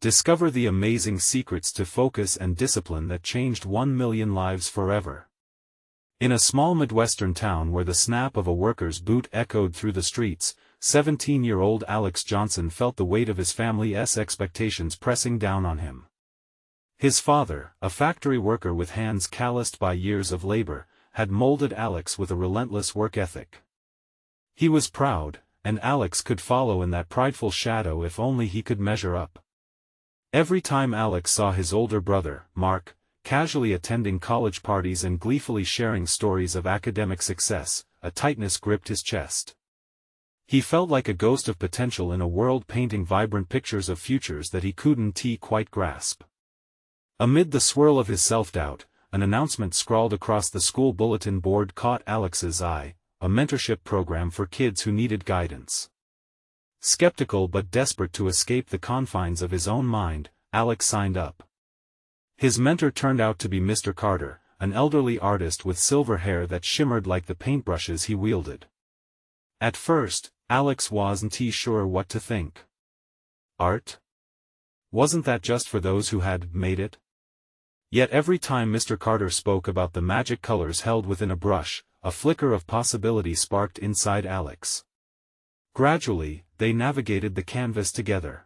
Discover the amazing secrets to focus and discipline that changed 1 million lives forever. In a small Midwestern town where the snap of a worker's boot echoed through the streets, 17-year-old Alex Johnson felt the weight of his family's expectations pressing down on him. His father, a factory worker with hands calloused by years of labor, had molded Alex with a relentless work ethic. He was proud, and Alex could follow in that prideful shadow if only he could measure up. Every time Alex saw his older brother, Mark, casually attending college parties and gleefully sharing stories of academic success, a tightness gripped his chest. He felt like a ghost of potential in a world painting vibrant pictures of futures that he couldn't quite grasp. Amid the swirl of his self-doubt, an announcement scrawled across the school bulletin board caught Alex's eye, a mentorship program for kids who needed guidance. Skeptical but desperate to escape the confines of his own mind, Alex signed up. His mentor turned out to be Mr. Carter, an elderly artist with silver hair that shimmered like the paintbrushes he wielded. At first, Alex wasn't sure what to think. Art? Wasn't that just for those who had made it? Yet every time Mr. Carter spoke about the magic colors held within a brush, a flicker of possibility sparked inside Alex. Gradually, they navigated the canvas together.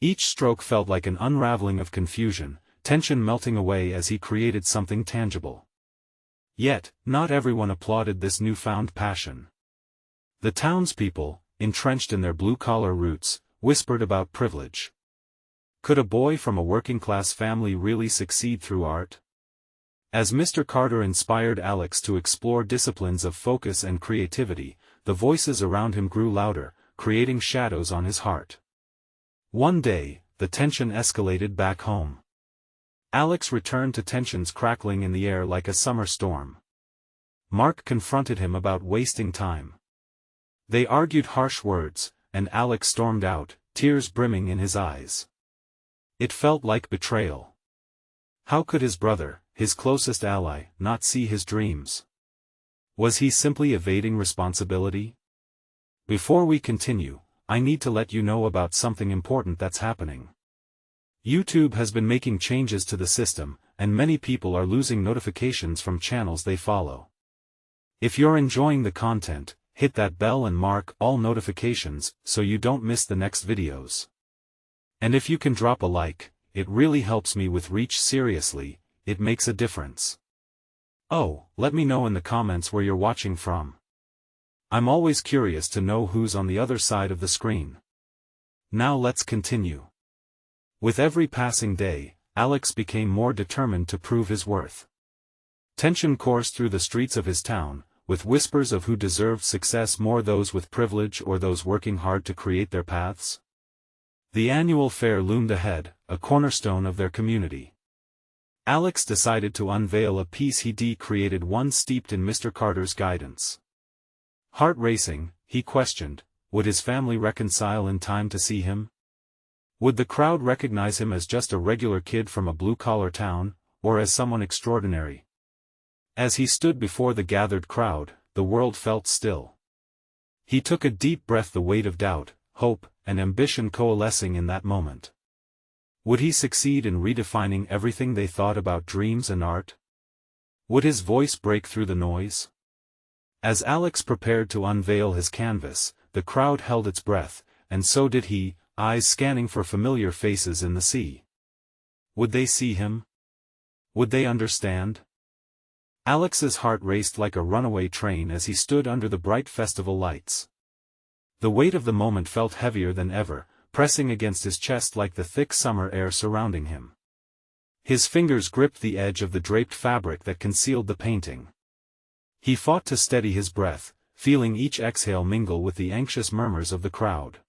Each stroke felt like an unraveling of confusion, tension melting away as he created something tangible. Yet, not everyone applauded this newfound passion. The townspeople, entrenched in their blue-collar roots, whispered about privilege. Could a boy from a working-class family really succeed through art? As Mr. Carter inspired Alex to explore disciplines of focus and creativity, the voices around him grew louder, creating shadows on his heart. One day, the tension escalated back home. Alex returned to tensions crackling in the air like a summer storm. Mark confronted him about wasting time. They argued harsh words, and Alex stormed out, tears brimming in his eyes. It felt like betrayal. How could his brother, his closest ally, not see his dreams? Was he simply evading responsibility? Before we continue, I need to let you know about something important that's happening. YouTube has been making changes to the system, and many people are losing notifications from channels they follow. If you're enjoying the content, hit that bell and mark all notifications so you don't miss the next videos. And if you can drop a like, it really helps me with reach. Seriously, it makes a difference. Oh, let me know in the comments where you're watching from. I'm always curious to know who's on the other side of the screen. Now let's continue. With every passing day, Alex became more determined to prove his worth. Tension coursed through the streets of his town, with whispers of who deserved success more, those with privilege or those working hard to create their paths. The annual fair loomed ahead, a cornerstone of their community. Alex decided to unveil a piece he'd created, one steeped in Mr. Carter's guidance. Heart racing, he questioned, would his family reconcile in time to see him? Would the crowd recognize him as just a regular kid from a blue-collar town, or as someone extraordinary? As he stood before the gathered crowd, the world felt still. He took a deep breath, the weight of doubt, hope, and ambition coalescing in that moment. Would he succeed in redefining everything they thought about dreams and art? Would his voice break through the noise? As Alex prepared to unveil his canvas, the crowd held its breath, and so did he, eyes scanning for familiar faces in the sea. Would they see him? Would they understand? Alex's heart raced like a runaway train as he stood under the bright festival lights. The weight of the moment felt heavier than ever, pressing against his chest like the thick summer air surrounding him. His fingers gripped the edge of the draped fabric that concealed the painting. He fought to steady his breath, feeling each exhale mingle with the anxious murmurs of the crowd.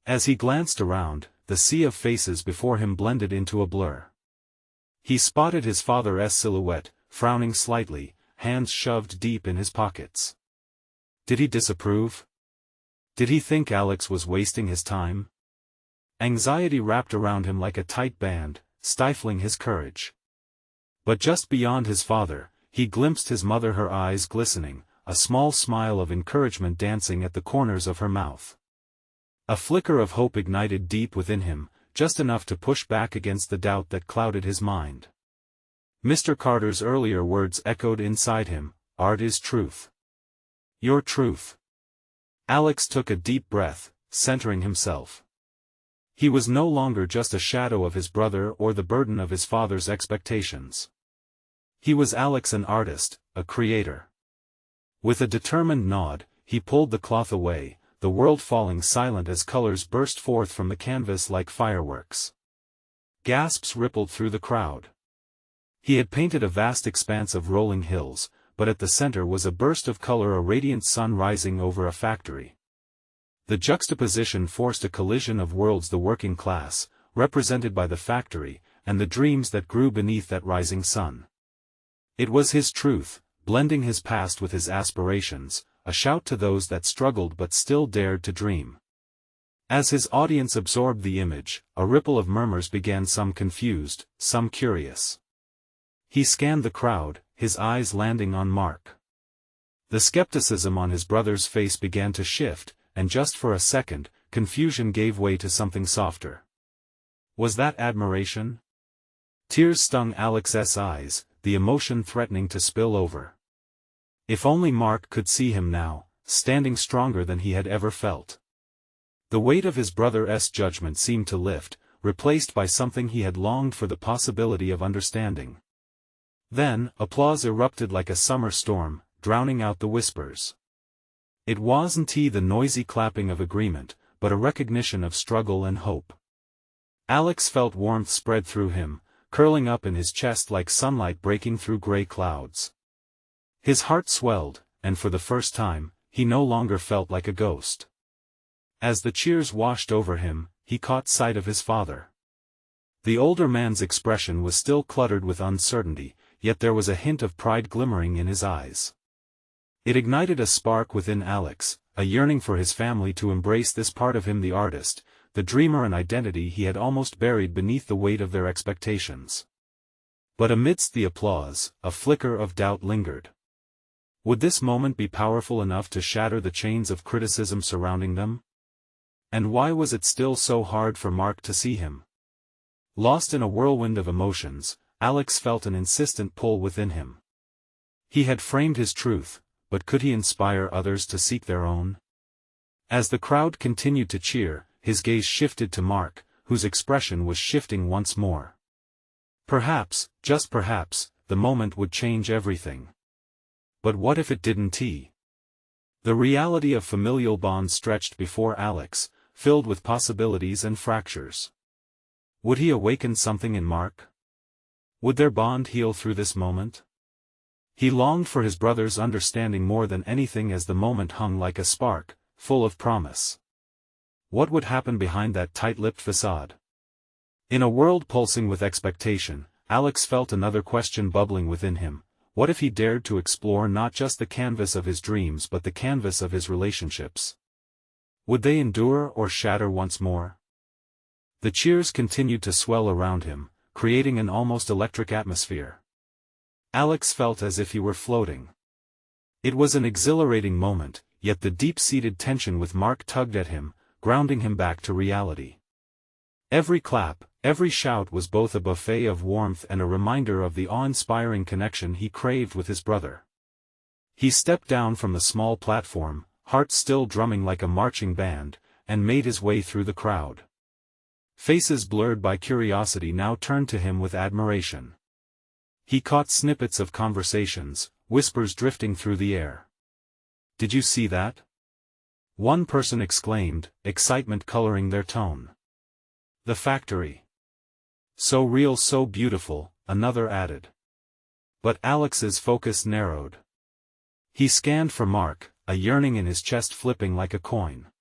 As he glanced around, the sea of faces before him blended into a blur. He spotted his father's silhouette, frowning slightly, hands shoved deep in his pockets. Did he disapprove? Did he think Alex was wasting his time? Anxiety wrapped around him like a tight band, stifling his courage. But just beyond his father, he glimpsed his mother, her eyes glistening, a small smile of encouragement dancing at the corners of her mouth. A flicker of hope ignited deep within him, just enough to push back against the doubt that clouded his mind. Mr. Carter's earlier words echoed inside him, "Art is truth. Your truth." Alex took a deep breath, centering himself. He was no longer just a shadow of his brother or the burden of his father's expectations. He was Alex, an artist, a creator. With a determined nod, he pulled the cloth away, the world falling silent as colors burst forth from the canvas like fireworks. Gasps rippled through the crowd. He had painted a vast expanse of rolling hills, but at the center was a burst of color, a radiant sun rising over a factory. The juxtaposition forced a collision of worlds: the working class, represented by the factory, and the dreams that grew beneath that rising sun. It was his truth, blending his past with his aspirations, a shout to those that struggled but still dared to dream. As his audience absorbed the image, a ripple of murmurs began, some confused, some curious. He scanned the crowd, his eyes landing on Mark. The skepticism on his brother's face began to shift, and just for a second, confusion gave way to something softer. Was that admiration? Tears stung Alex's eyes, the emotion threatening to spill over. If only Mark could see him now, standing stronger than he had ever felt. The weight of his brother's judgment seemed to lift, replaced by something he had longed for: the possibility of understanding. Then, applause erupted like a summer storm, drowning out the whispers. It wasn't the noisy clapping of agreement, but a recognition of struggle and hope. Alex felt warmth spread through him, curling up in his chest like sunlight breaking through gray clouds. His heart swelled, and for the first time, he no longer felt like a ghost. As the cheers washed over him, he caught sight of his father. The older man's expression was still cluttered with uncertainty, yet there was a hint of pride glimmering in his eyes. It ignited a spark within Alex, a yearning for his family to embrace this part of him: the artist, the dreamer, an identity he had almost buried beneath the weight of their expectations. But amidst the applause, a flicker of doubt lingered. Would this moment be powerful enough to shatter the chains of criticism surrounding them? And why was it still so hard for Mark to see him? Lost in a whirlwind of emotions, Alex felt an insistent pull within him. He had framed his truth, but could he inspire others to seek their own? As the crowd continued to cheer, his gaze shifted to Mark, whose expression was shifting once more. Perhaps, just perhaps, the moment would change everything. But what if it didn't? The reality of familial bonds stretched before Alex, filled with possibilities and fractures. Would he awaken something in Mark? Would their bond heal through this moment? He longed for his brother's understanding more than anything, as the moment hung like a spark, full of promise. What would happen behind that tight-lipped facade? In a world pulsing with expectation, Alex felt another question bubbling within him: what if he dared to explore not just the canvas of his dreams but the canvas of his relationships? Would they endure or shatter once more? The cheers continued to swell around him, creating an almost electric atmosphere. Alex felt as if he were floating. It was an exhilarating moment, yet the deep-seated tension with Mark tugged at him, grounding him back to reality. Every clap, every shout was both a buffet of warmth and a reminder of the awe-inspiring connection he craved with his brother. He stepped down from the small platform, heart still drumming like a marching band, and made his way through the crowd. Faces blurred by curiosity now turned to him with admiration. He caught snippets of conversations, whispers drifting through the air. "Did you see that?" one person exclaimed, excitement coloring their tone. "The factory. So real, so beautiful," another added. But Alex's focus narrowed. He scanned for Mark, a yearning in his chest flipping like a coin.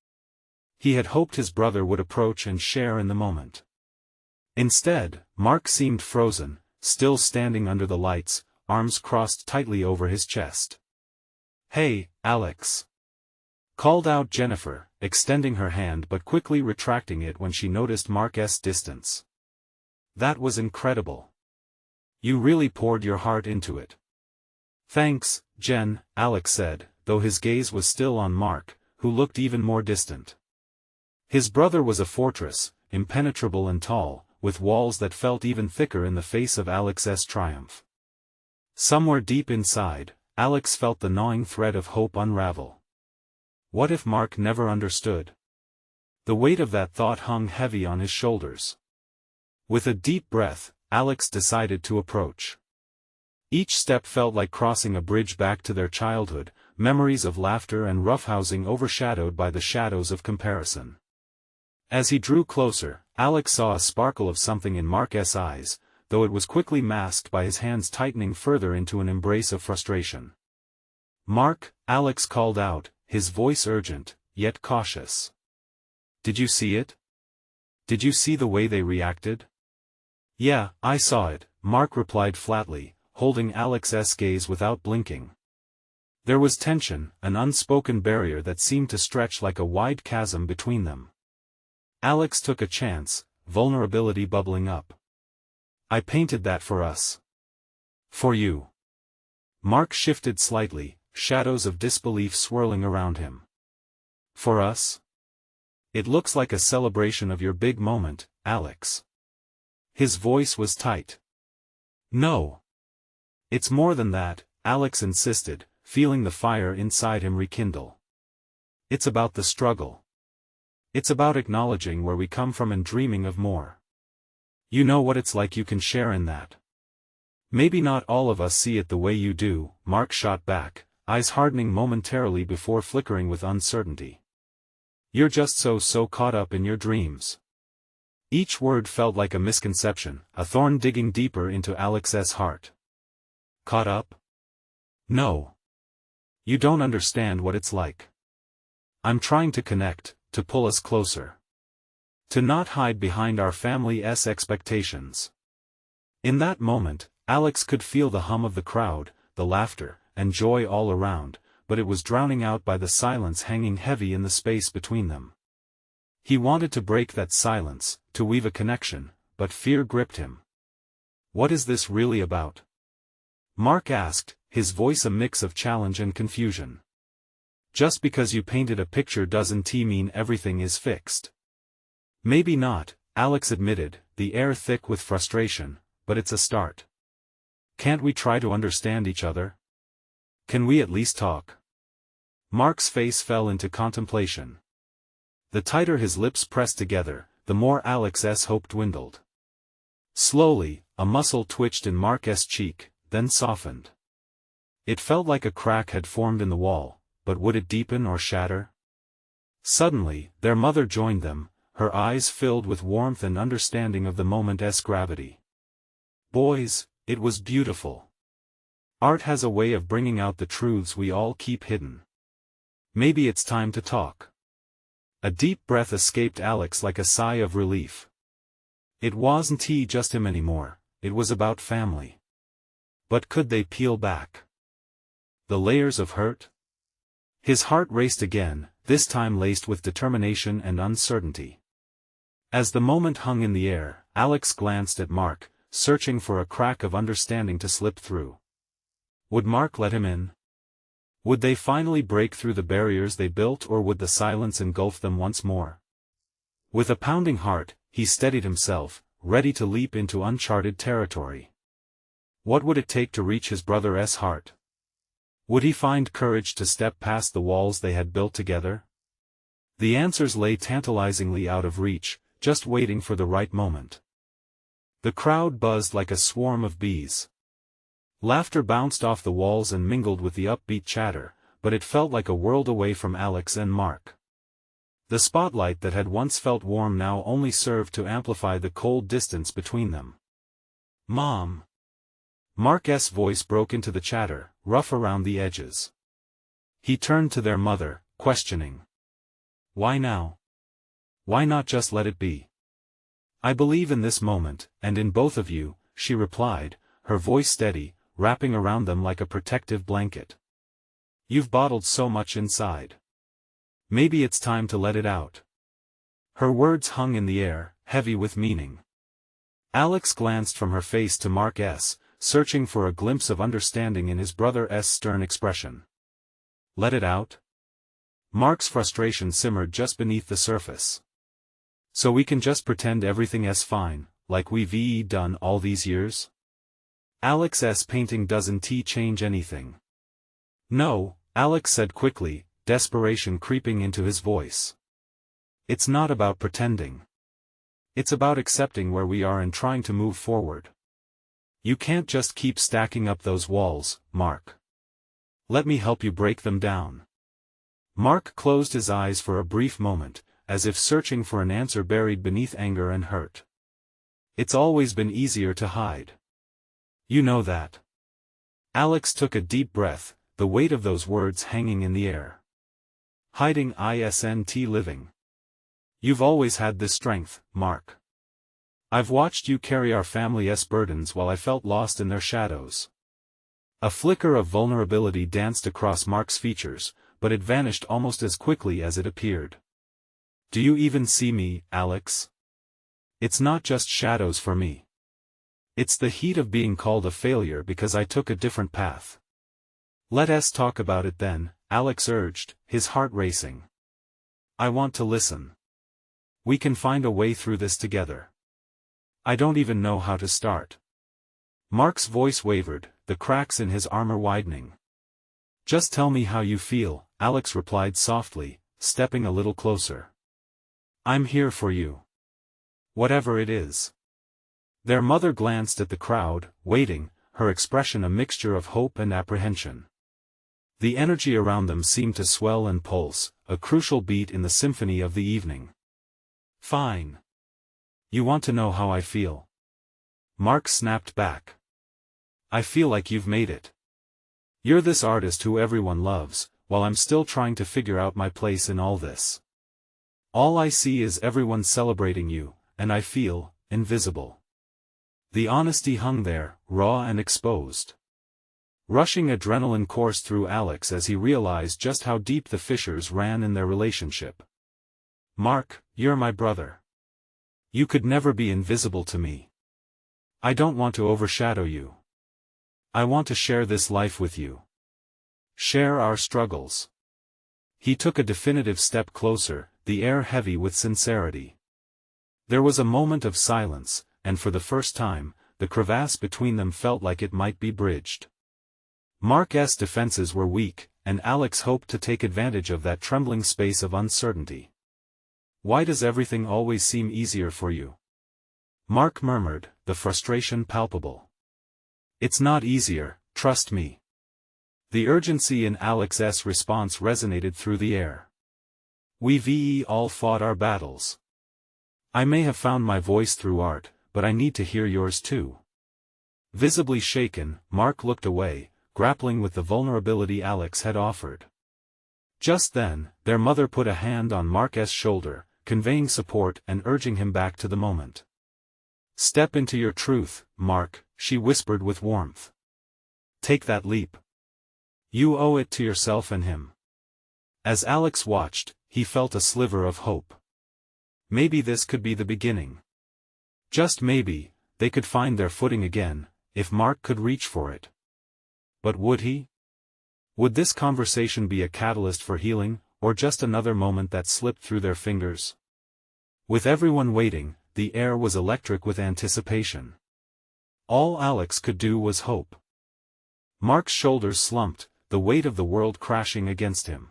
He had hoped his brother would approach and share in the moment. Instead, Mark seemed frozen, still standing under the lights, arms crossed tightly over his chest. "Hey, Alex!" called out Jennifer, extending her hand but quickly retracting it when she noticed Mark's distance. "That was incredible. You really poured your heart into it." "Thanks, Jen," Alex said, though his gaze was still on Mark, who looked even more distant. His brother was a fortress, impenetrable and tall, with walls that felt even thicker in the face of Alex's triumph. Somewhere deep inside, Alex felt the gnawing thread of hope unravel. What if Mark never understood? The weight of that thought hung heavy on his shoulders. With a deep breath, Alex decided to approach. Each step felt like crossing a bridge back to their childhood, memories of laughter and roughhousing overshadowed by the shadows of comparison. As he drew closer, Alex saw a sparkle of something in Mark's eyes, though it was quickly masked by his hands tightening further into an embrace of frustration. "Mark," Alex called out, his voice urgent, yet cautious. "Did you see it? Did you see the way they reacted?" "Yeah, I saw it," Mark replied flatly, holding Alex's gaze without blinking. There was tension, an unspoken barrier that seemed to stretch like a wide chasm between them. Alex took a chance, vulnerability bubbling up. "I painted that for us. For you." Mark shifted slightly, shadows of disbelief swirling around him. "For us? It looks like a celebration of your big moment, Alex." His voice was tight. "No. It's more than that," Alex insisted, feeling the fire inside him rekindle. "It's about the struggle. It's about acknowledging where we come from and dreaming of more. You know what it's like, you can share in that." "Maybe not all of us see it the way you do," Mark shot back, eyes hardening momentarily before flickering with uncertainty. "You're just so caught up in your dreams." Each word felt like a misconception, a thorn digging deeper into Alex's heart. "Caught up? No. You don't understand what it's like. I'm trying to connect, to pull us closer. To not hide behind our family's expectations." In that moment, Alex could feel the hum of the crowd, the laughter, and joy all around, but it was drowning out by the silence hanging heavy in the space between them. He wanted to break that silence, to weave a connection, but fear gripped him. "What is this really about?" Mark asked, his voice a mix of challenge and confusion. "Just because you painted a picture doesn't mean everything is fixed." "Maybe not," Alex admitted, the air thick with frustration, "but it's a start. Can't we try to understand each other? Can we at least talk?" Mark's face fell into contemplation. The tighter his lips pressed together, the more Alex's hope dwindled. Slowly, a muscle twitched in Mark's cheek, then softened. It felt like a crack had formed in the wall, but would it deepen or shatter? Suddenly, their mother joined them, her eyes filled with warmth and understanding of the moment's gravity. "Boys, it was beautiful. Art has a way of bringing out the truths we all keep hidden. Maybe it's time to talk." A deep breath escaped Alex like a sigh of relief. It wasn't just him anymore, it was about family. But could they peel back the layers of hurt? His heart raced again, this time laced with determination and uncertainty. As the moment hung in the air, Alex glanced at Mark, searching for a crack of understanding to slip through. Would Mark let him in? Would they finally break through the barriers they built, or would the silence engulf them once more? With a pounding heart, he steadied himself, ready to leap into uncharted territory. What would it take to reach his brother's heart? Would he find courage to step past the walls they had built together? The answers lay tantalizingly out of reach, just waiting for the right moment. The crowd buzzed like a swarm of bees. Laughter bounced off the walls and mingled with the upbeat chatter, but it felt like a world away from Alex and Mark. The spotlight that had once felt warm now only served to amplify the cold distance between them. "Mom." Mark's voice broke into the chatter, rough around the edges. He turned to their mother, questioning. "Why now? Why not just let it be?" "I believe in this moment, and in both of you," she replied, her voice steady, wrapping around them like a protective blanket. "You've bottled so much inside. Maybe it's time to let it out." Her words hung in the air, heavy with meaning. Alex glanced from her face to Mark's, searching for a glimpse of understanding in his brother's stern expression. "Let it out?" Mark's frustration simmered just beneath the surface. So we can just pretend everything's fine, like we've done all these years? Alex's painting doesn't change anything. No, Alex said quickly, desperation creeping into his voice. It's not about pretending. It's about accepting where we are and trying to move forward. You can't just keep stacking up those walls, Mark. Let me help you break them down. Mark closed his eyes for a brief moment, as if searching for an answer buried beneath anger and hurt. It's always been easier to hide. You know that. Alex took a deep breath, the weight of those words hanging in the air. Hiding isn't living. You've always had this strength, Mark. I've watched you carry our family's burdens while I felt lost in their shadows. A flicker of vulnerability danced across Mark's features, but it vanished almost as quickly as it appeared. Do you even see me, Alex? It's not just shadows for me. It's the heat of being called a failure because I took a different path. Let us talk about it then, Alex urged, his heart racing. I want to listen. We can find a way through this together. I don't even know how to start. Mark's voice wavered, the cracks in his armor widening. Just tell me how you feel, Alex replied softly, stepping a little closer. I'm here for you. Whatever it is. Their mother glanced at the crowd, waiting, her expression a mixture of hope and apprehension. The energy around them seemed to swell and pulse, a crucial beat in the symphony of the evening. Fine. You want to know how I feel? Mark snapped back. I feel like you've made it. You're this artist who everyone loves, while I'm still trying to figure out my place in all this. All I see is everyone celebrating you, and I feel invisible. The honesty hung there, raw and exposed. Rushing adrenaline coursed through Alex as he realized just how deep the fissures ran in their relationship. Mark, you're my brother. You could never be invisible to me. I don't want to overshadow you. I want to share this life with you. Share our struggles. He took a definitive step closer, the air heavy with sincerity. There was a moment of silence, and for the first time, the crevasse between them felt like it might be bridged. Mark's defenses were weak, and Alex hoped to take advantage of that trembling space of uncertainty. Why does everything always seem easier for you? Mark murmured, the frustration palpable. It's not easier, trust me. The urgency in Alex's response resonated through the air. We've all fought our battles. I may have found my voice through art, but I need to hear yours too. Visibly shaken, Mark looked away, grappling with the vulnerability Alex had offered. Just then, their mother put a hand on Mark's shoulder, conveying support and urging him back to the moment. Step into your truth, Mark, she whispered with warmth. Take that leap. You owe it to yourself and him. As Alex watched, he felt a sliver of hope. Maybe this could be the beginning. Just maybe, they could find their footing again, if Mark could reach for it. But would he? Would this conversation be a catalyst for healing, or just another moment that slipped through their fingers? With everyone waiting, the air was electric with anticipation. All Alex could do was hope. Mark's shoulders slumped, the weight of the world crashing against him.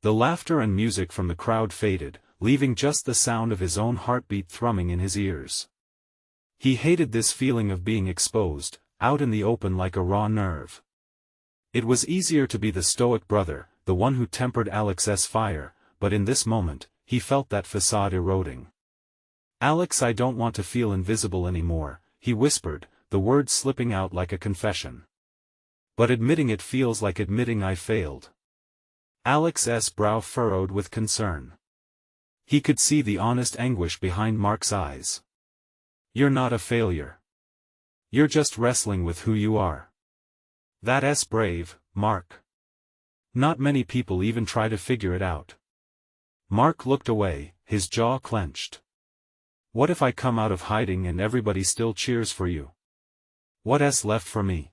The laughter and music from the crowd faded, leaving just the sound of his own heartbeat thrumming in his ears. He hated this feeling of being exposed, out in the open like a raw nerve. It was easier to be the stoic brother, the one who tempered Alex's fire, but in this moment, he felt that facade eroding. Alex, I don't want to feel invisible anymore, he whispered, the words slipping out like a confession. But admitting it feels like admitting I failed. Alex's brow furrowed with concern. He could see the honest anguish behind Mark's eyes. You're not a failure. You're just wrestling with who you are. That's brave, Mark. Not many people even try to figure it out. Mark looked away, his jaw clenched. What if I come out of hiding and everybody still cheers for you? What's left for me?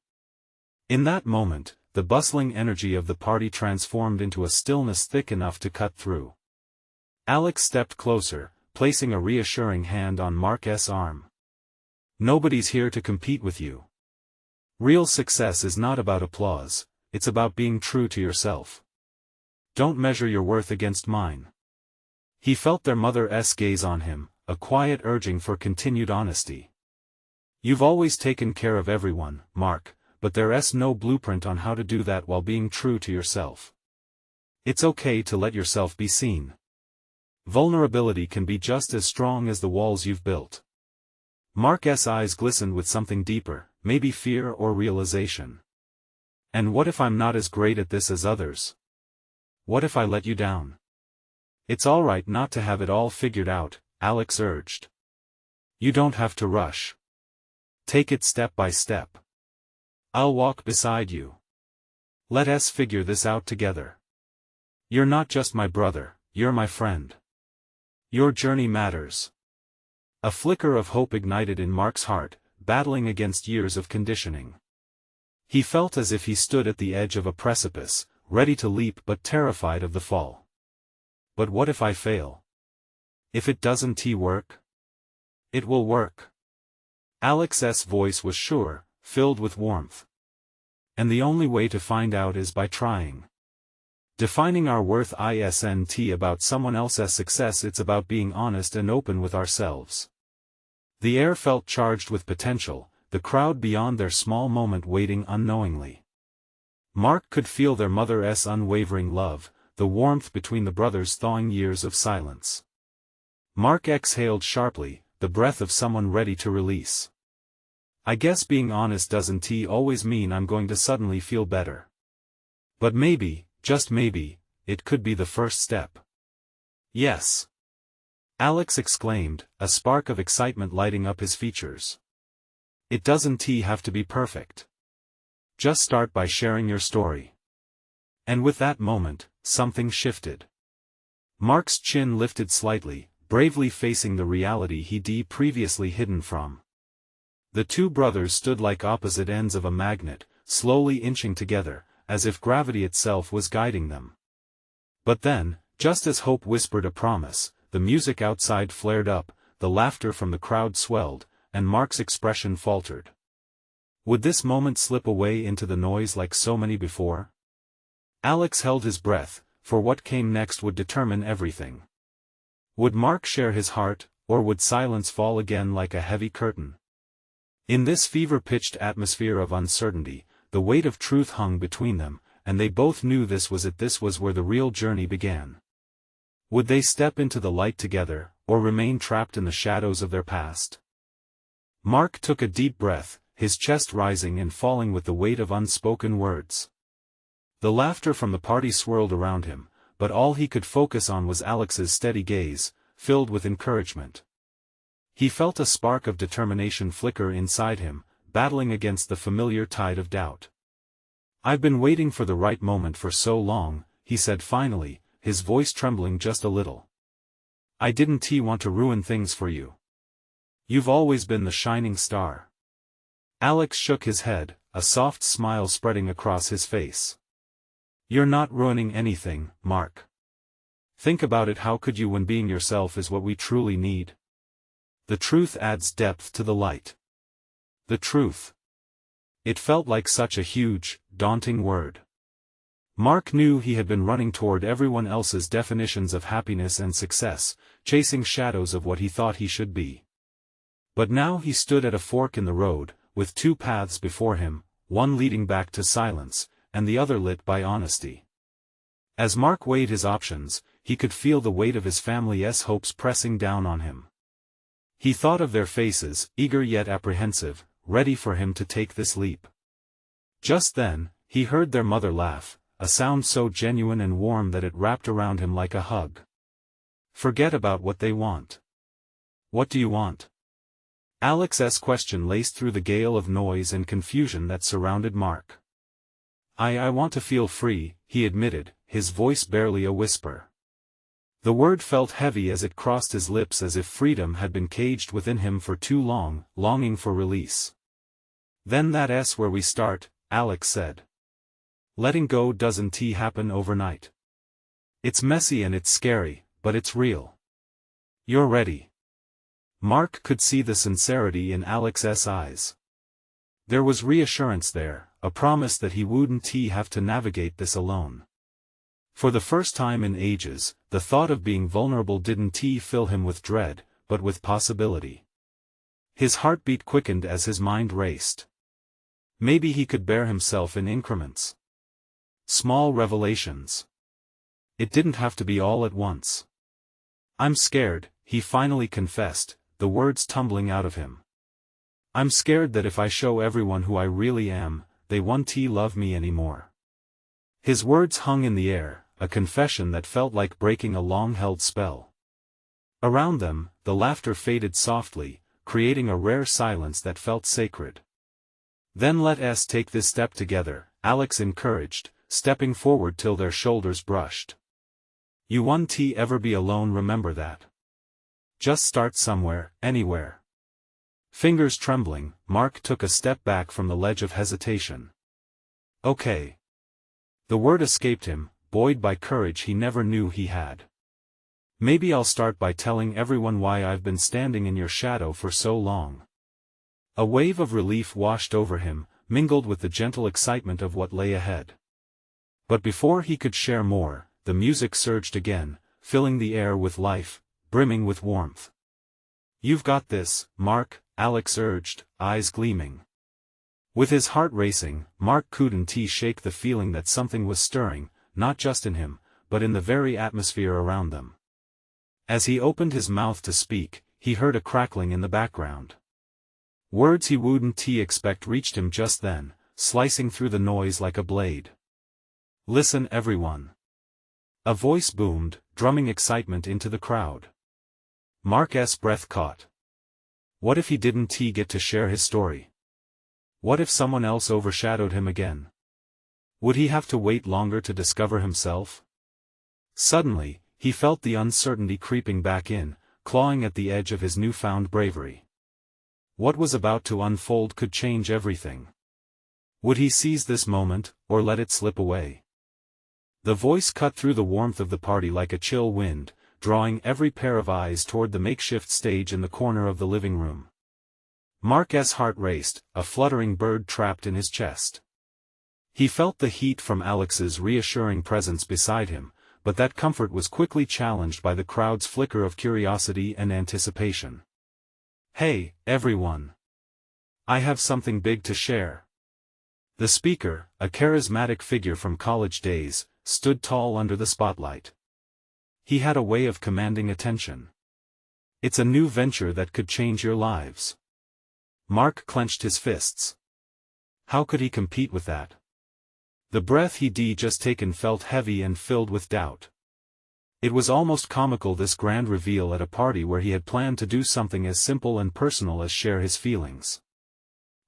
In that moment, the bustling energy of the party transformed into a stillness thick enough to cut through. Alex stepped closer, placing a reassuring hand on Mark's arm. Nobody's here to compete with you. Real success is not about applause, it's about being true to yourself. Don't measure your worth against mine. He felt their mother's gaze on him, a quiet urging for continued honesty. You've always taken care of everyone, Mark, but there's no blueprint on how to do that while being true to yourself. It's okay to let yourself be seen. Vulnerability can be just as strong as the walls you've built. Mark's eyes glistened with something deeper, maybe fear or realization. And what if I'm not as great at this as others? What if I let you down? It's all right not to have it all figured out, Alex urged. You don't have to rush. Take it step by step. I'll walk beside you. Let us figure this out together. You're not just my brother, you're my friend. Your journey matters. A flicker of hope ignited in Mark's heart, battling against years of conditioning. He felt as if he stood at the edge of a precipice, ready to leap but terrified of the fall. But what if I fail? If it doesn't work? It will work. Alex's voice was sure, filled with warmth. And the only way to find out is by trying. Defining our worth isn't about someone else's success, it's about being honest and open with ourselves. The air felt charged with potential, the crowd beyond their small moment waiting unknowingly. Mark could feel their mother's unwavering love, the warmth between the brothers thawing years of silence. Mark exhaled sharply, the breath of someone ready to release. I guess being honest doesn't always mean I'm going to suddenly feel better. But maybe, just maybe, it could be the first step. Yes. Alex exclaimed, a spark of excitement lighting up his features. It doesn't have to be perfect. Just start by sharing your story. And with that moment, something shifted. Mark's chin lifted slightly, bravely facing the reality he'd previously hidden from. The two brothers stood like opposite ends of a magnet, slowly inching together, as if gravity itself was guiding them. But then, just as hope whispered a promise, the music outside flared up, the laughter from the crowd swelled, and Mark's expression faltered. Would this moment slip away into the noise like so many before? Alex held his breath, for what came next would determine everything. Would Mark share his heart, or would silence fall again like a heavy curtain? In this fever-pitched atmosphere of uncertainty, the weight of truth hung between them, and they both knew this was it. This was where the real journey began. Would they step into the light together, or remain trapped in the shadows of their past? Mark took a deep breath, his chest rising and falling with the weight of unspoken words. The laughter from the party swirled around him, but all he could focus on was Alex's steady gaze, filled with encouragement. He felt a spark of determination flicker inside him, battling against the familiar tide of doubt. I've been waiting for the right moment for so long, he said finally, his voice trembling just a little. I didn't want to ruin things for you. You've always been the shining star. Alex shook his head, a soft smile spreading across his face. You're not ruining anything, Mark. Think about it, how could you when being yourself is what we truly need? The truth adds depth to the light. The truth. It felt like such a huge, daunting word. Mark knew he had been running toward everyone else's definitions of happiness and success, chasing shadows of what he thought he should be. But now he stood at a fork in the road, with two paths before him, one leading back to silence, and the other lit by honesty. As Mark weighed his options, he could feel the weight of his family's hopes pressing down on him. He thought of their faces, eager yet apprehensive, ready for him to take this leap. Just then, he heard their mother laugh, a sound so genuine and warm that it wrapped around him like a hug. Forget about what they want. What do you want? Alex's question laced through the gale of noise and confusion that surrounded Mark. I want to feel free, he admitted, his voice barely a whisper. The word felt heavy as it crossed his lips, as if freedom had been caged within him for too long, longing for release. Then that's where we start, Alex said. Letting go doesn't happen overnight. It's messy and it's scary, but it's real. You're ready. Mark could see the sincerity in Alex's eyes. There was reassurance there, a promise that he wouldn't have to navigate this alone. For the first time in ages, the thought of being vulnerable didn't fill him with dread, but with possibility. His heartbeat quickened as his mind raced. Maybe he could bear himself in increments. Small revelations. It didn't have to be all at once. I'm scared, he finally confessed, the words tumbling out of him. I'm scared that if I show everyone who I really am, they won't love me anymore. His words hung in the air, a confession that felt like breaking a long-held spell. Around them, the laughter faded softly, creating a rare silence that felt sacred. Then let us take this step together, Alex encouraged, stepping forward till their shoulders brushed. You won't ever be alone, remember that. Just start somewhere, anywhere. Fingers trembling, Mark took a step back from the ledge of hesitation. Okay. The word escaped him, buoyed by courage he never knew he had. Maybe I'll start by telling everyone why I've been standing in your shadow for so long. A wave of relief washed over him, mingled with the gentle excitement of what lay ahead. But before he could share more, the music surged again, filling the air with life, brimming with warmth. You've got this, Mark, Alex urged, eyes gleaming. With his heart racing, Mark couldn't shake the feeling that something was stirring, not just in him, but in the very atmosphere around them. As he opened his mouth to speak, he heard a crackling in the background. Words he wouldn't expect reached him just then, slicing through the noise like a blade. Listen everyone. A voice boomed, drumming excitement into the crowd. Mark's breath caught. What if he didn't get to share his story? What if someone else overshadowed him again? Would he have to wait longer to discover himself? Suddenly, he felt the uncertainty creeping back in, clawing at the edge of his newfound bravery. What was about to unfold could change everything. Would he seize this moment, or let it slip away? The voice cut through the warmth of the party like a chill wind, drawing every pair of eyes toward the makeshift stage in the corner of the living room. Mark's heart raced, a fluttering bird trapped in his chest. He felt the heat from Alex's reassuring presence beside him, but that comfort was quickly challenged by the crowd's flicker of curiosity and anticipation. Hey, everyone! I have something big to share. The speaker, a charismatic figure from college days, stood tall under the spotlight. He had a way of commanding attention. It's a new venture that could change your lives. Mark clenched his fists. How could he compete with that? The breath he'd just taken felt heavy and filled with doubt. It was almost comical, this grand reveal at a party where he had planned to do something as simple and personal as share his feelings.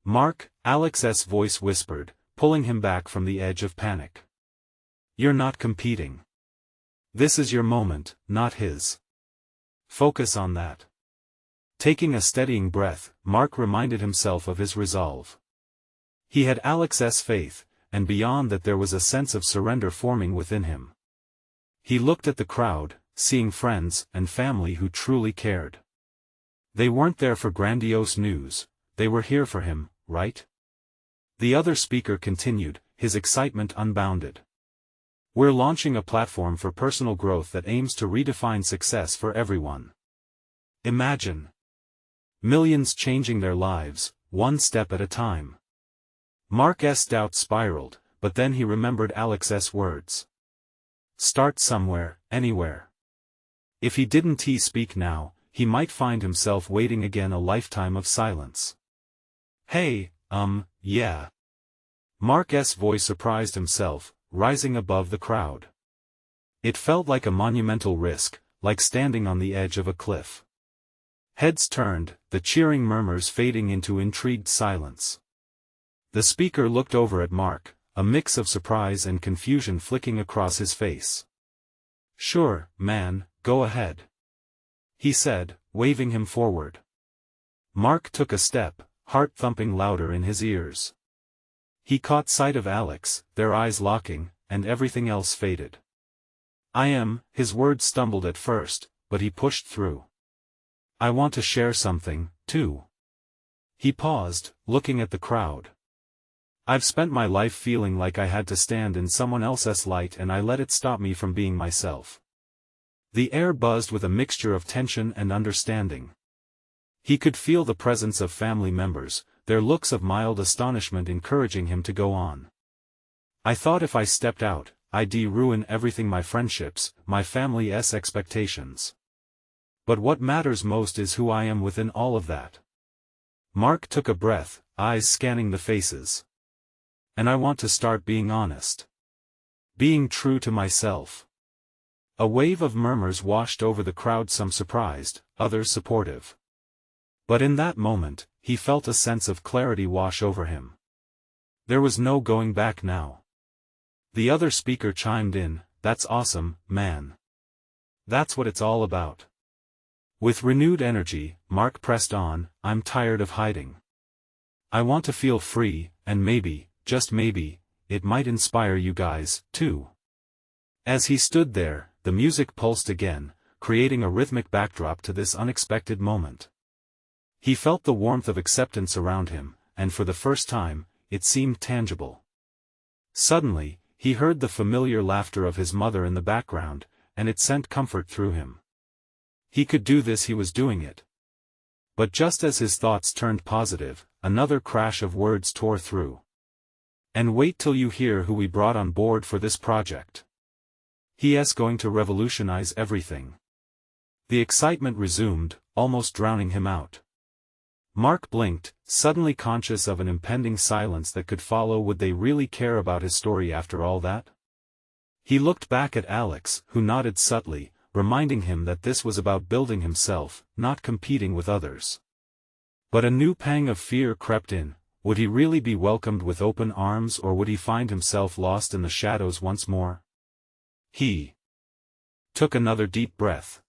Mark, Alex's voice whispered, pulling him back from the edge of panic. You're not competing. This is your moment, not his. Focus on that. Taking a steadying breath, Mark reminded himself of his resolve. He had Alex's faith, and beyond that there was a sense of surrender forming within him. He looked at the crowd, seeing friends and family who truly cared. They weren't there for grandiose news, they were here for him, right? The other speaker continued, his excitement unbounded. We're launching a platform for personal growth that aims to redefine success for everyone. Imagine millions changing their lives, one step at a time. Mark's doubt spiraled, but then he remembered Alex's words. Start somewhere, anywhere. If he didn't speak now, he might find himself waiting again, a lifetime of silence. Hey, yeah. Mark's voice surprised himself, rising above the crowd. It felt like a monumental risk, like standing on the edge of a cliff. Heads turned, the cheering murmurs fading into intrigued silence. The speaker looked over at Mark, a mix of surprise and confusion flicking across his face. Sure, man, go ahead. He said, waving him forward. Mark took a step, heart thumping louder in his ears. He caught sight of Alex, their eyes locking, and everything else faded. His words stumbled at first, but he pushed through. I want to share something, too. He paused, looking at the crowd. I've spent my life feeling like I had to stand in someone else's light, and I let it stop me from being myself. The air buzzed with a mixture of tension and understanding. He could feel the presence of family members, their looks of mild astonishment encouraging him to go on. I thought if I stepped out, I'd ruin everything, my friendships, my family's expectations. But what matters most is who I am within all of that. Mark took a breath, eyes scanning the faces. And I want to start being honest. Being true to myself. A wave of murmurs washed over the crowd, some surprised, others supportive. But in that moment, he felt a sense of clarity wash over him. There was no going back now. The other speaker chimed in, "That's awesome, man. That's what it's all about." With renewed energy, Mark pressed on, "I'm tired of hiding. I want to feel free, and maybe, just maybe, it might inspire you guys, too." As he stood there, the music pulsed again, creating a rhythmic backdrop to this unexpected moment. He felt the warmth of acceptance around him, and for the first time, it seemed tangible. Suddenly, he heard the familiar laughter of his mother in the background, and it sent comfort through him. He could do this, he was doing it. But just as his thoughts turned positive, another crash of words tore through. "And wait till you hear who we brought on board for this project. He's going to revolutionize everything." The excitement resumed, almost drowning him out. Mark blinked, suddenly conscious of an impending silence that could follow. Would they really care about his story after all that? He looked back at Alex, who nodded subtly, reminding him that this was about building himself, not competing with others. But a new pang of fear crept in. Would he really be welcomed with open arms, or would he find himself lost in the shadows once more? He took another deep breath.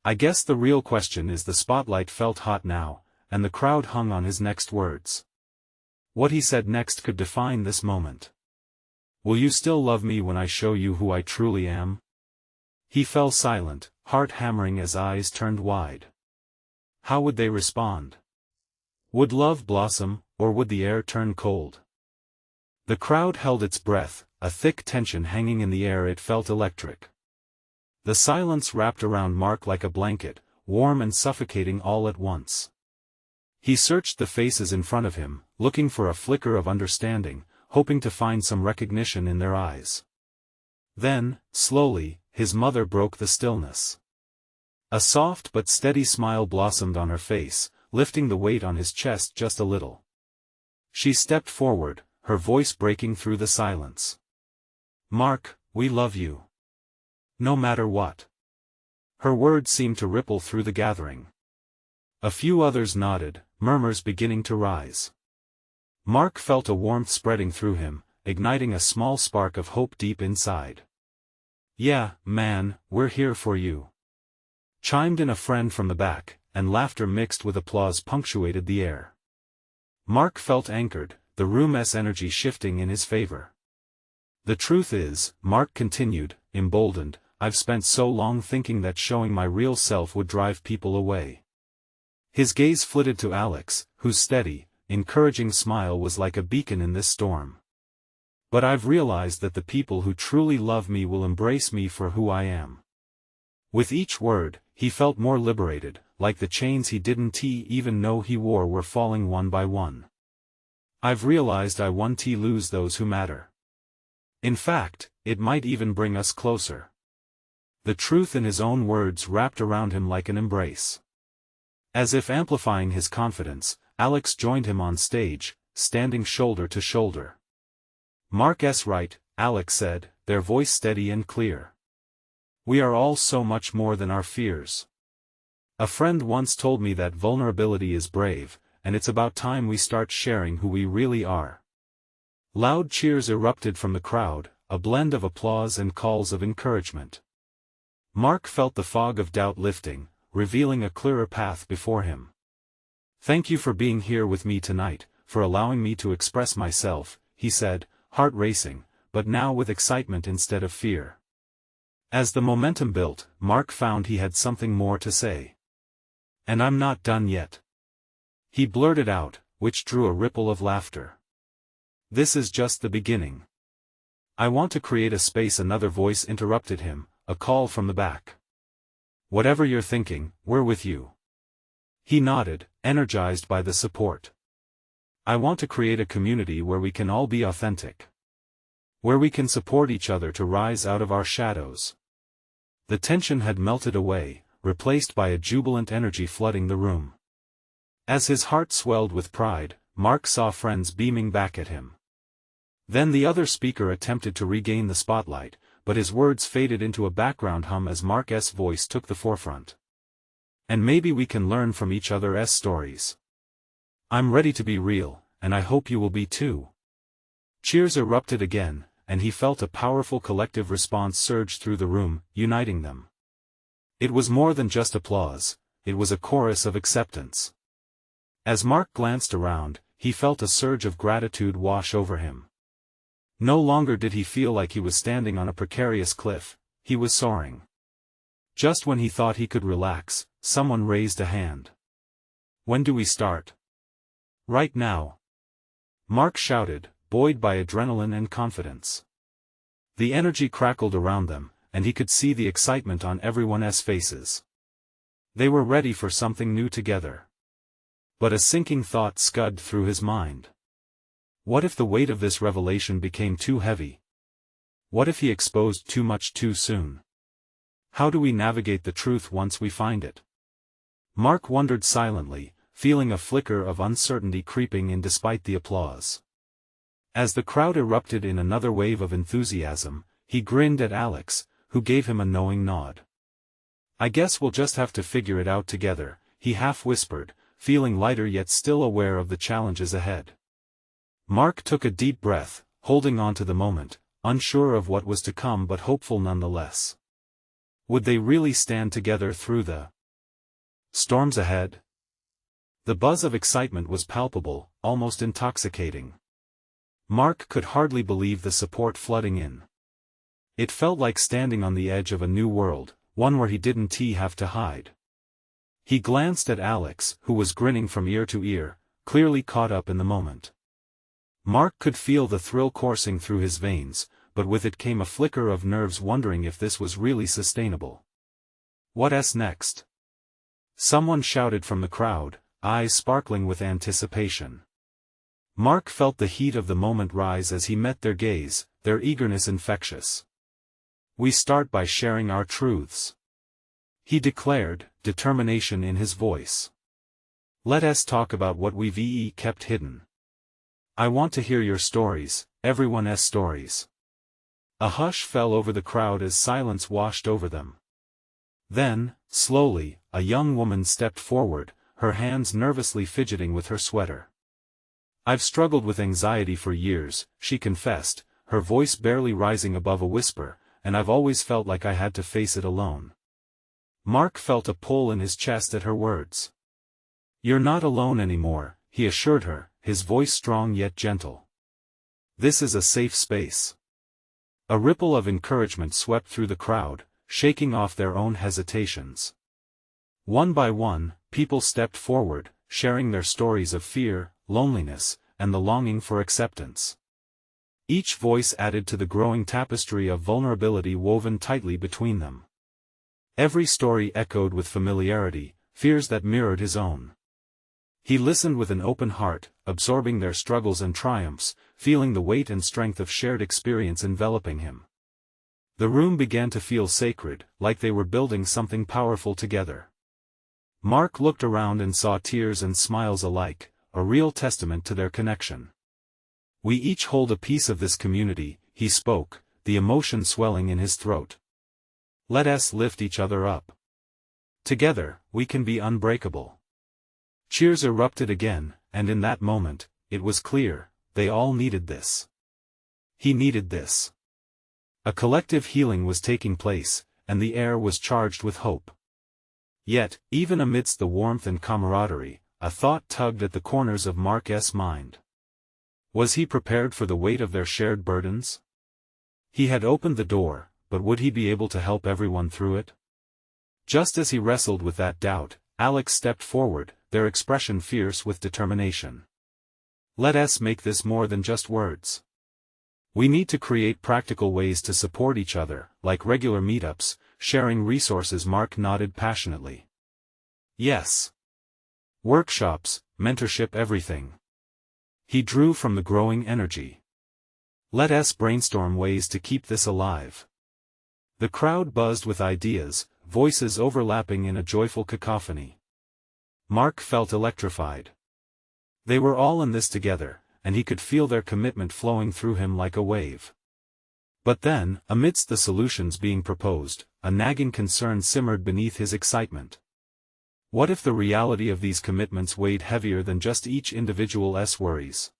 I guess the real question is, the spotlight felt hot now, and the crowd hung on his next words. What he said next could define this moment. "Will you still love me when I show you who I truly am?" He fell silent, heart hammering as eyes turned wide. How would they respond? Would love blossom, or would the air turn cold? The crowd held its breath, a thick tension hanging in the air. It felt electric. The silence wrapped around Mark like a blanket, warm and suffocating all at once. He searched the faces in front of him, looking for a flicker of understanding, hoping to find some recognition in their eyes. Then, slowly, his mother broke the stillness. A soft but steady smile blossomed on her face, lifting the weight on his chest just a little. She stepped forward, her voice breaking through the silence. "Mark, we love you. No matter what." Her words seemed to ripple through the gathering. A few others nodded, murmurs beginning to rise. Mark felt a warmth spreading through him, igniting a small spark of hope deep inside. "Yeah, man, we're here for you," chimed in a friend from the back, and laughter mixed with applause punctuated the air. Mark felt anchored, the room's energy shifting in his favor. "The truth is," Mark continued, emboldened, "I've spent so long thinking that showing my real self would drive people away." His gaze flitted to Alex, whose steady, encouraging smile was like a beacon in this storm. "But I've realized that the people who truly love me will embrace me for who I am." With each word, he felt more liberated, like the chains he didn't even know he wore were falling one by one. "I've realized I won't lose those who matter. In fact, it might even bring us closer." The truth in his own words wrapped around him like an embrace. As if amplifying his confidence, Alex joined him on stage, standing shoulder to shoulder. "Mark's right," Alex said, their voice steady and clear. "We are all so much more than our fears. A friend once told me that vulnerability is brave, and it's about time we start sharing who we really are." Loud cheers erupted from the crowd, a blend of applause and calls of encouragement. Mark felt the fog of doubt lifting, revealing a clearer path before him. "Thank you for being here with me tonight, for allowing me to express myself," he said, heart racing, but now with excitement instead of fear. As the momentum built, Mark found he had something more to say. And I'm not done yet. He blurted out, which drew a ripple of laughter. This is just the beginning. I want to create a space. Another voice interrupted him, a call from the back. Whatever you're thinking, we're with you. He nodded, energized by the support. I want to create a community where we can all be authentic. Where we can support each other to rise out of our shadows. The tension had melted away, replaced by a jubilant energy flooding the room. As his heart swelled with pride, Mark saw friends beaming back at him. Then the other speaker attempted to regain the spotlight, but his words faded into a background hum as Mark's voice took the forefront. And maybe we can learn from each other's stories. I'm ready to be real, and I hope you will be too. Cheers erupted again, and he felt a powerful collective response surge through the room, uniting them. It was more than just applause, it was a chorus of acceptance. As Mark glanced around, he felt a surge of gratitude wash over him. No longer did he feel like he was standing on a precarious cliff, he was soaring. Just when he thought he could relax, someone raised a hand. When do we start? Right now. Mark shouted, buoyed by adrenaline and confidence. The energy crackled around them, and he could see the excitement on everyone's faces. They were ready for something new together. But a sinking thought scudded through his mind. What if the weight of this revelation became too heavy? What if he exposed too much too soon? How do we navigate the truth once we find it? Mark wondered silently, feeling a flicker of uncertainty creeping in despite the applause. As the crowd erupted in another wave of enthusiasm, he grinned at Alex, who gave him a knowing nod. I guess we'll just have to figure it out together, he half whispered, feeling lighter yet still aware of the challenges ahead. Mark took a deep breath, holding on to the moment, unsure of what was to come but hopeful nonetheless. Would they really stand together through the storms ahead? The buzz of excitement was palpable, almost intoxicating. Mark could hardly believe the support flooding in. It felt like standing on the edge of a new world, one where he didn't have to hide. He glanced at Alex, who was grinning from ear to ear, clearly caught up in the moment. Mark could feel the thrill coursing through his veins, but with it came a flicker of nerves wondering if this was really sustainable. What's next? Someone shouted from the crowd, eyes sparkling with anticipation. Mark felt the heat of the moment rise as he met their gaze, their eagerness infectious. We start by sharing our truths. He declared, determination in his voice. Let us talk about what we've kept hidden. I want to hear your stories, everyone's stories. A hush fell over the crowd as silence washed over them. Then, slowly, a young woman stepped forward, her hands nervously fidgeting with her sweater. I've struggled with anxiety for years, she confessed, her voice barely rising above a whisper, and I've always felt like I had to face it alone. Mark felt a pull in his chest at her words. You're not alone anymore, he assured her, his voice strong yet gentle. This is a safe space. A ripple of encouragement swept through the crowd, shaking off their own hesitations. One by one, people stepped forward, sharing their stories of fear, loneliness, and the longing for acceptance. Each voice added to the growing tapestry of vulnerability woven tightly between them. Every story echoed with familiarity, fears that mirrored his own. He listened with an open heart, absorbing their struggles and triumphs, feeling the weight and strength of shared experience enveloping him. The room began to feel sacred, like they were building something powerful together. Mark looked around and saw tears and smiles alike, a real testament to their connection. We each hold a piece of this community, he spoke, the emotion swelling in his throat. Let us lift each other up. Together, we can be unbreakable. Cheers erupted again, and in that moment, it was clear, they all needed this. He needed this. A collective healing was taking place, and the air was charged with hope. Yet, even amidst the warmth and camaraderie, a thought tugged at the corners of Mark's mind. Was he prepared for the weight of their shared burdens? He had opened the door, but would he be able to help everyone through it? Just as he wrestled with that doubt, Alex stepped forward, their expression fierce with determination. Let us make this more than just words. We need to create practical ways to support each other, like regular meetups, sharing resources. Mark nodded passionately. Yes. Workshops, mentorship, everything. He drew from the growing energy. Let us brainstorm ways to keep this alive. The crowd buzzed with ideas, voices overlapping in a joyful cacophony. Mark felt electrified. They were all in this together, and he could feel their commitment flowing through him like a wave. But then, amidst the solutions being proposed, a nagging concern simmered beneath his excitement. What if the reality of these commitments weighed heavier than just each individual's worries?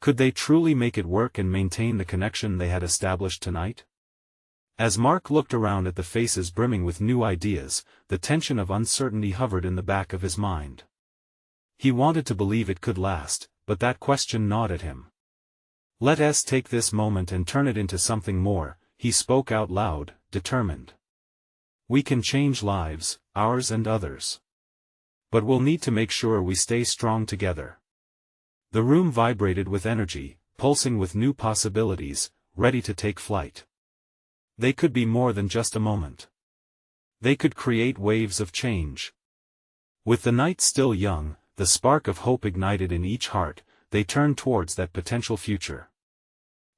Could they truly make it work and maintain the connection they had established tonight? As Mark looked around at the faces brimming with new ideas, the tension of uncertainty hovered in the back of his mind. He wanted to believe it could last, but that question gnawed at him. Let us take this moment and turn it into something more, he spoke out loud, determined. We can change lives, ours and others. But we'll need to make sure we stay strong together. The room vibrated with energy, pulsing with new possibilities, ready to take flight. They could be more than just a moment. They could create waves of change. With the night still young, the spark of hope ignited in each heart, they turned towards that potential future.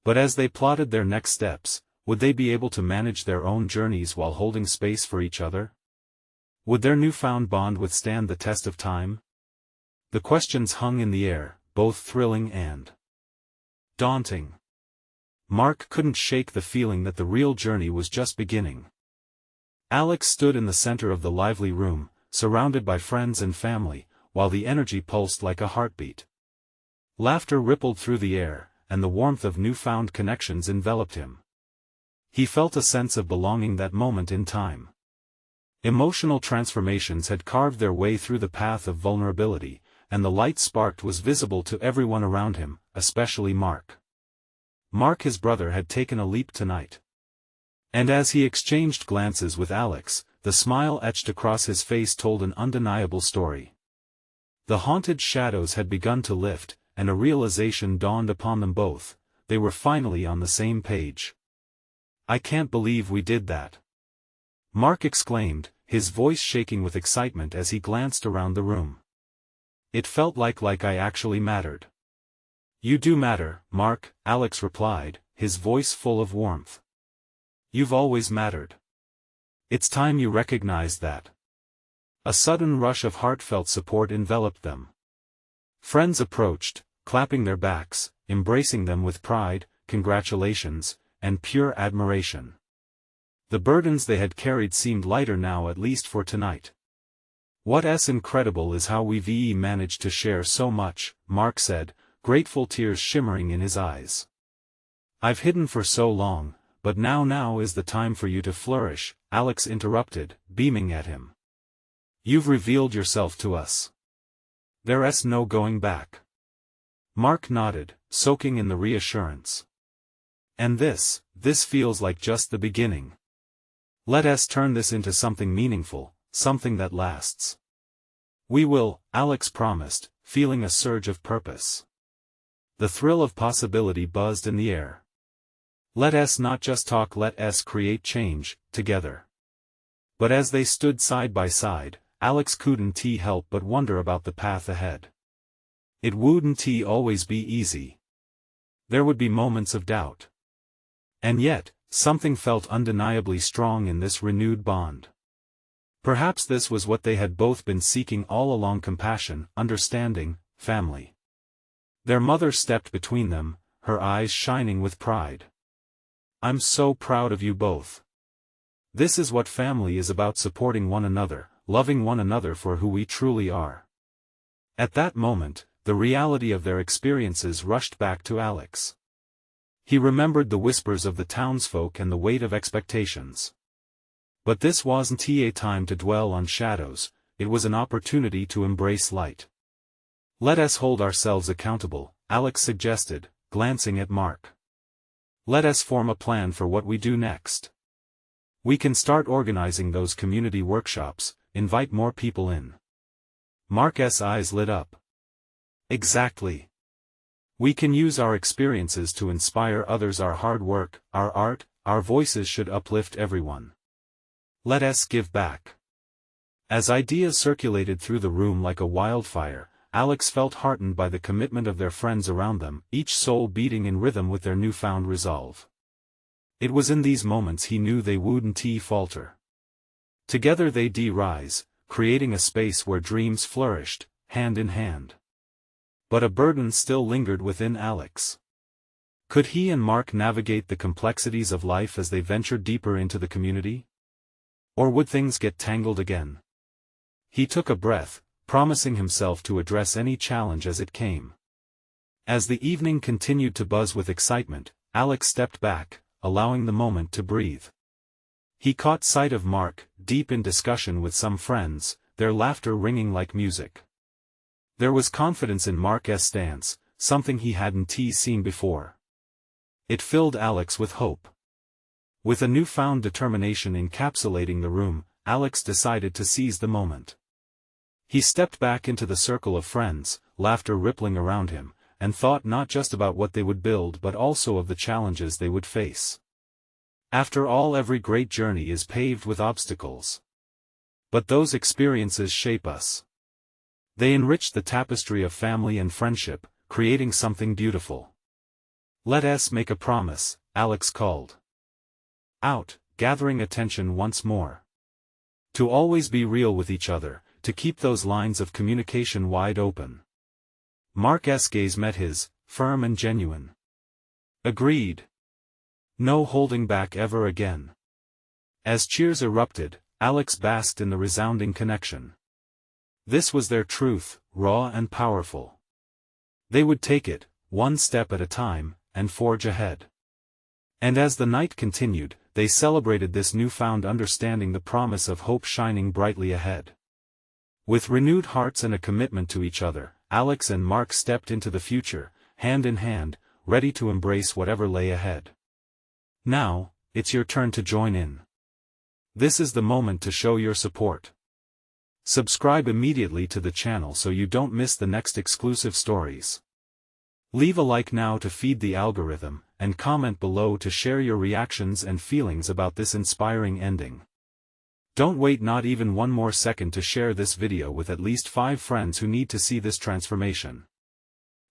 But as they plotted their next steps, would they be able to manage their own journeys while holding space for each other? Would their newfound bond withstand the test of time? The questions hung in the air, both thrilling and daunting. Mark couldn't shake the feeling that the real journey was just beginning. Alex stood in the center of the lively room, surrounded by friends and family, while the energy pulsed like a heartbeat. Laughter rippled through the air, and the warmth of newfound connections enveloped him. He felt a sense of belonging that moment in time. Emotional transformations had carved their way through the path of vulnerability, and the light sparked was visible to everyone around him, especially Mark. Mark, his brother, had taken a leap tonight. And as he exchanged glances with Alex, the smile etched across his face told an undeniable story. The haunted shadows had begun to lift, and a realization dawned upon them both: they were finally on the same page. I can't believe we did that, Mark exclaimed, his voice shaking with excitement as he glanced around the room. It felt like I actually mattered. You do matter, Mark, Alex replied, his voice full of warmth. You've always mattered. It's time you recognized that. A sudden rush of heartfelt support enveloped them. Friends approached, clapping their backs, embracing them with pride, congratulations, and pure admiration. The burdens they had carried seemed lighter now, at least for tonight. What's incredible is how we've managed to share so much, Mark said, grateful tears shimmering in his eyes. I've hidden for so long, but now is the time for you to flourish, Alex interrupted, beaming at him. You've revealed yourself to us. There's no going back. Mark nodded, soaking in the reassurance. And this feels like just the beginning. Let us turn this into something meaningful, something that lasts. We will, Alex promised, feeling a surge of purpose. The thrill of possibility buzzed in the air. Let us not just talk, let us create change, together. But as they stood side by side, Alex couldn't help but wonder about the path ahead. It wouldn't always be easy. There would be moments of doubt. And yet, something felt undeniably strong in this renewed bond. Perhaps this was what they had both been seeking all along: compassion, understanding, family. Their mother stepped between them, her eyes shining with pride. I'm so proud of you both. This is what family is about: supporting one another, loving one another for who we truly are. At that moment, the reality of their experiences rushed back to Alex. He remembered the whispers of the townsfolk and the weight of expectations. But this wasn't a time to dwell on shadows, it was an opportunity to embrace light. Let us hold ourselves accountable, Alex suggested, glancing at Mark. Let us form a plan for what we do next. We can start organizing those community workshops, invite more people in. Mark's eyes lit up. Exactly. We can use our experiences to inspire others. Our hard work, our art, our voices should uplift everyone. Let us give back. As ideas circulated through the room like a wildfire, Alex felt heartened by the commitment of their friends around them, each soul beating in rhythm with their newfound resolve. It was in these moments he knew they wouldn't falter. Together they'd rise, creating a space where dreams flourished, hand in hand. But a burden still lingered within Alex. Could he and Mark navigate the complexities of life as they ventured deeper into the community? Or would things get tangled again? He took a breath, promising himself to address any challenge as it came. As the evening continued to buzz with excitement, Alex stepped back, allowing the moment to breathe. He caught sight of Mark, deep in discussion with some friends, their laughter ringing like music. There was confidence in Mark's stance, something he hadn't seen before. It filled Alex with hope. With a newfound determination encapsulating the room, Alex decided to seize the moment. He stepped back into the circle of friends, laughter rippling around him, and thought not just about what they would build but also of the challenges they would face. After all, every great journey is paved with obstacles. But those experiences shape us. They enrich the tapestry of family and friendship, creating something beautiful. Let us make a promise, Alex called out, gathering attention once more. To always be real with each other, to keep those lines of communication wide open. Mark's gaze met his, firm and genuine. Agreed. No holding back ever again. As cheers erupted, Alex basked in the resounding connection. This was their truth, raw and powerful. They would take it, one step at a time, and forge ahead. And as the night continued, they celebrated this newfound understanding, the promise of hope shining brightly ahead. With renewed hearts and a commitment to each other, Alex and Mark stepped into the future, hand in hand, ready to embrace whatever lay ahead. Now, it's your turn to join in. This is the moment to show your support. Subscribe immediately to the channel so you don't miss the next exclusive stories. Leave a like now to feed the algorithm, and comment below to share your reactions and feelings about this inspiring ending. Don't wait not even one more second to share this video with at least 5 friends who need to see this transformation.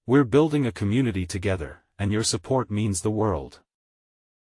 We're building a community together, and your support means the world.